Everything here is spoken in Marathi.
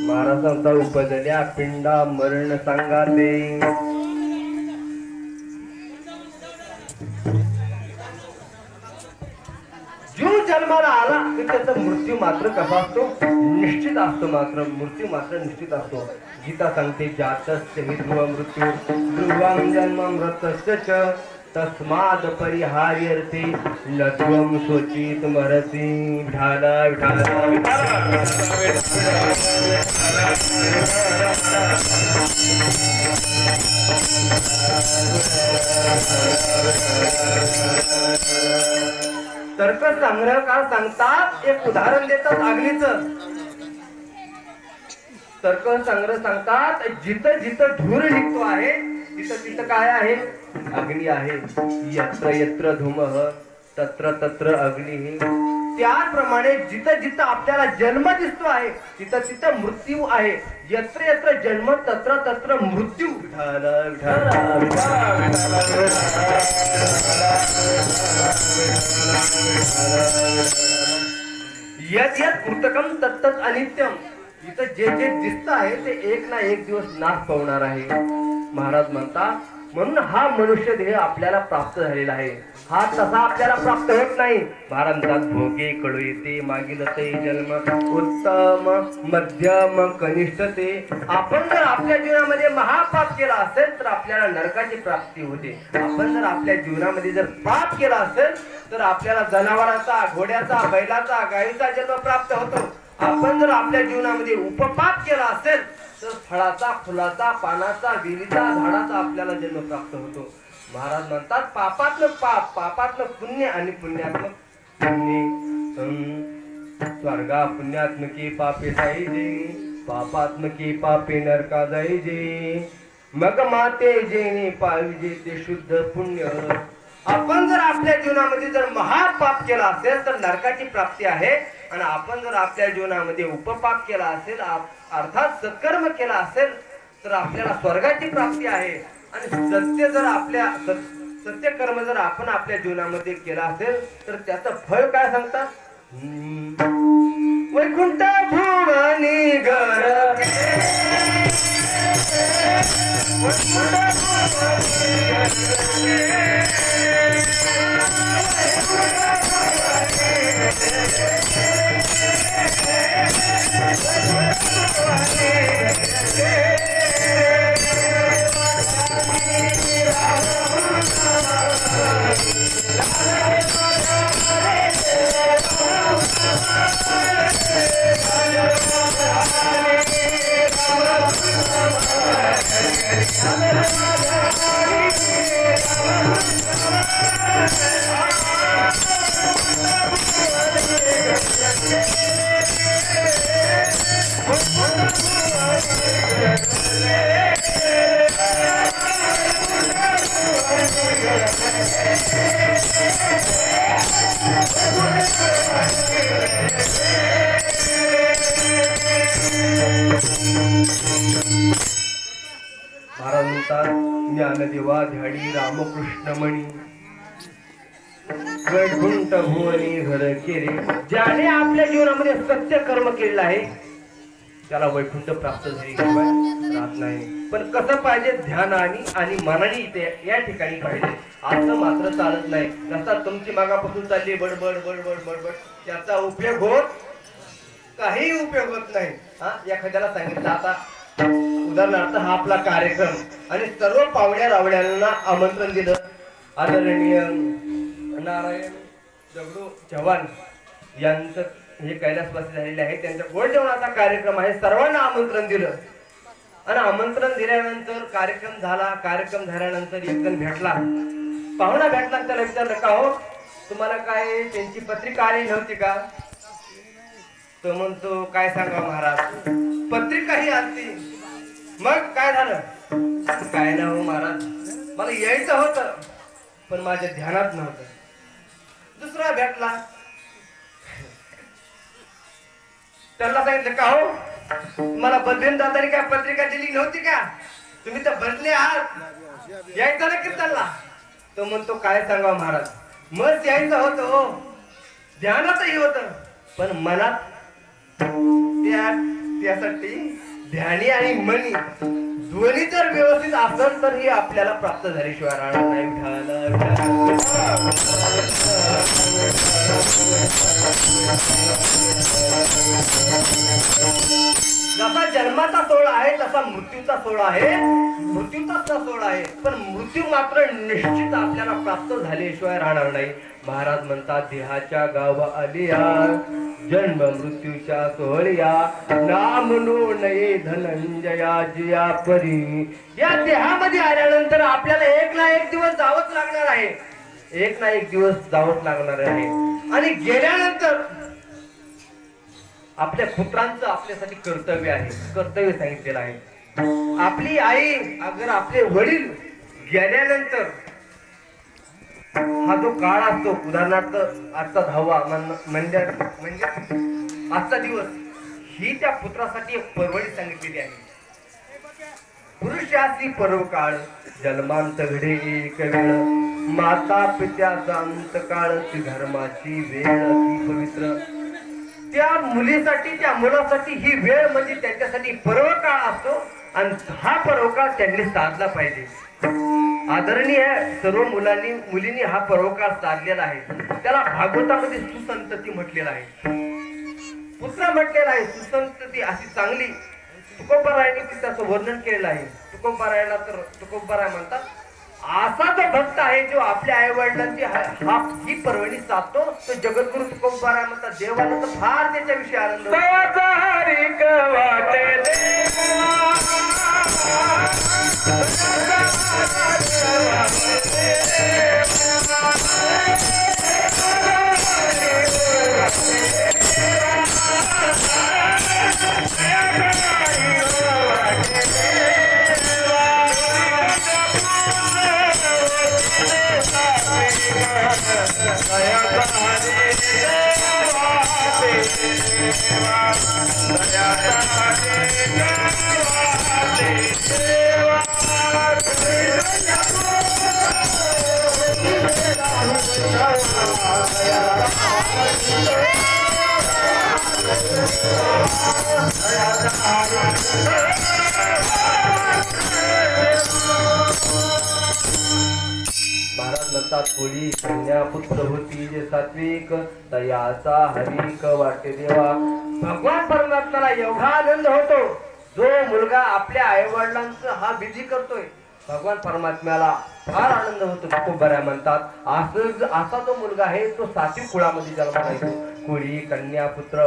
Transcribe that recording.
महाराजांचा उपजल्या पिंडा मरण सांगाते. जीव जन्माला आला की त्याचा मृत्यू मात्र कसा असतो? निश्चित असतो. मात्र मृत्यू मात्र निश्चित असतो. गीता सांगते जातस्य हि ध्रुव मृत्यू ध्रुवं जन्म मृतस्य च तस्माद परिहार्यर्थे न त्वं स्वचित मरसी. विठाला विठाला विठाला. तर्क संग्रहकार सांगतात, एक उदाहरण देतात अग्नीचं. तर्क संग्रह सांगतात, जिथं जिथं धूर निघतो आहे तिथं तिथं काय आहे? अग्नी आहे. यत्र यत्र धूमः तत्र तत्र अग्नी. त्याप्रमाणे जिथं जिथं आपल्याला जन्म दिसतो आहे तिथं तिथं मृत्यू आहे. यत्र यत्र जन्म तत्र तत्र मृत्यू. यत् यत् कृतकम तत्तत् अनित्यम. इथं जे जे दिसत आहे ते एक ना एक दिवस नाश पावणार आहे. महाराज म्हणतात, म्हणून हा मनुष्य देह आपल्याला प्राप्त झालेला आहे. हा तसा आपल्याला प्राप्त होत नाही. महाराजांचा भोगे कळू येते मागील ते जन्म उत्तम मध्यम कनिष्ठ ते. आपण जर आपल्या जीवनामध्ये महापाप केला असेल तर आपल्याला नरकाची प्राप्ती होते. आपण जर आपल्या जीवनामध्ये जर पाप केला असेल तर आपल्याला जनावरांचा, घोड्याचा, बैलाचा, गायीचा जन्म प्राप्त होतो. आपण जर आपल्या जीवनामध्ये उपपाप केला असेल तर फळाचा, फुलाचा, पानाचा, वेलीचा, झाडाचा आपल्याला जन्म प्राप्त होतो. महाराज म्हणतात, पापातलं पाप, पापातलं पुण्य आणि पुण्यात्मक पुण्य. स्वर्गा पुण्यात्मकी पापे जायजे, पापात्मकी पापे नरका जायजे. मग माते जेणे पाहिजे ते शुद्ध पुण्य. आपण जर आपल्या जीवनामध्ये जर महापाप केला असेल तर नरकाची प्राप्ती आहे. आणि आपण जर आपल्या जीवनामध्ये उपपाप केला असेल, अर्थात सत्कर्म केला असेल तर आपल्याला स्वर्गाची प्राप्ती आहे. आणि सत्य जर सत्य कर्म जर आपण आपल्या जीवनामध्ये केला असेल तर त्याचं फळ काय सांगतात? वैकुंठ भुवनी घर ज्ञानदेवा ध्याडी रामकृष्णमणी वैकुंठ भुवनी घर केले. ज्याने आपल्या जीवनामध्ये सत्य कर्म केलेलं आहे त्याला वैकुंठ प्राप्त झाली राहत नाही. पण कसं पाहिजे? ध्यानाने आणि मनाने इथे या ठिकाणी पाहिजे. असं मात्र चालत नाही. जसा तुमची मागापासून चालली बडबड बडबड बडबड, त्याचा उपयोग होत काही उपयोग होत नाही. एखाद्याला सांगितलं, आता उदाहरणार्थ हा आपला कार्यक्रम आणि सर्व पाहुण्या रावड्यांना आमंत्रण दिलं. आदरणीय नारायण दगडू चव्हाण यांचं हे कैलासवासी झालेले आहे, त्यांच्या गोड जेवणाचा कार्यक्रम आहे. सर्वांना आमंत्रण दिलं आणि आमंत्रण दिल्यानंतर कार्यक्रम झाला. कार्यक्रम झाल्यानंतर एक जण भेटला, पाहुणा भेटला. त्याला विचारलं, का हो तुम्हाला काय त्यांची पत्रिका आली नव्हती का? तो म्हणतो काय सांगा महाराज, पत्रिकाही आलती. मग काय झालं? काय ना हो महाराज, मला यायचं होतं पण माझ्या ध्यानात नव्हतं. दुसरा भेटला, त्याला सांगितलं का हो मला बदलून जाताना काय पत्रिका दिली नव्हती का? तुम्ही तर बदले आहात, यायचं ना कीर्तनला. तो म्हणतो काय सांगा महाराज, मग यायचं होतं हो, ध्यानातही होत पण मनात त्यासाठी ध्यानी आणि मनी दोन्ही जर व्यवस्थित असेल तर ही आपल्याला प्राप्त झाल्याशिवाय राहणार नाही. जसा जन्माचा सोहळा आहे तसा मृत्यूचा सोहळा आहे, मृत्यूचा सोहळा आहे, पण मृत्यू मात्र निश्चित आपल्याला प्राप्त झाल्याशिवाय राहणार नाही. महाराज म्हणतात देहाच्या गाव आलिया जन्म मृत्यूच्या सोहळ्या, नाम नो नये धनंजया जिया परी. या देहामध्ये आल्यानंतर आपल्याला एक ना एक दिवस जावंच लागणार आहे, एक ना एक दिवस जावंच लागणार आहे. आणि गेल्यानंतर आपल्या पुत्रांचं आपल्यासाठी कर्तव्य आहे, कर्तव्य सांगितलेलं आहे. आपली आई अगर आपले वडील गेल्यानंतर हा जो काळ असतो, उदाहरणार्थ आजचा 10वा म्हणजे आजचा दिवस, ही त्या पुत्रासाठी एक पर्वणी सांगितलेली आहे. पुरुषाची पर्व काळ जन्मांत घडे एक वेळ, माता पित्याचा अंत काळ ती धर्माची वेळ ती पवित्र. त्या मुलीसाठी त्या मुलासाठी ही वेळ म्हणजे त्यांच्यासाठी पर्व काळ असतो आणि हा पर्व काळ त्यांनी साधला पाहिजे. आदरणीय सर्व मुलींनी हा पर्व काळ साधलेला आहे. त्याला भागवतामध्ये सुसंतती म्हटलेला आहे, पुत्र म्हटलेला आहे. सुसंतती अशी चांगली तुकोबारायांनी त्याचं वर्णन केलेलं आहे. तुकोबारायाला तर तुकोबाराय म्हणतात असा जो भक्त आहे जो आपल्या आई वडिलांची ही पर्वणी साधतो तो जगद्गुरु तुकोबाराय म्हणतात. देवाला तर फार त्याच्याविषयी आनंद महाराज म्हणतात कोळी कन्या पुत्र होती जे सात्विक तयाचा हरिक वाटे देवा. भगवान परमात्म्याला एवढा आनंद होतो जो मुलगा आपल्या आई वडिलांचा हा विधी करतोय, भगवान परमात्म्याला फार आनंद होतो. तुकोबाराय म्हणतात असा जो मुलगा आहे तो सात्विक कुळामध्ये जन्माला येतो. कोळी कन्या पुत्र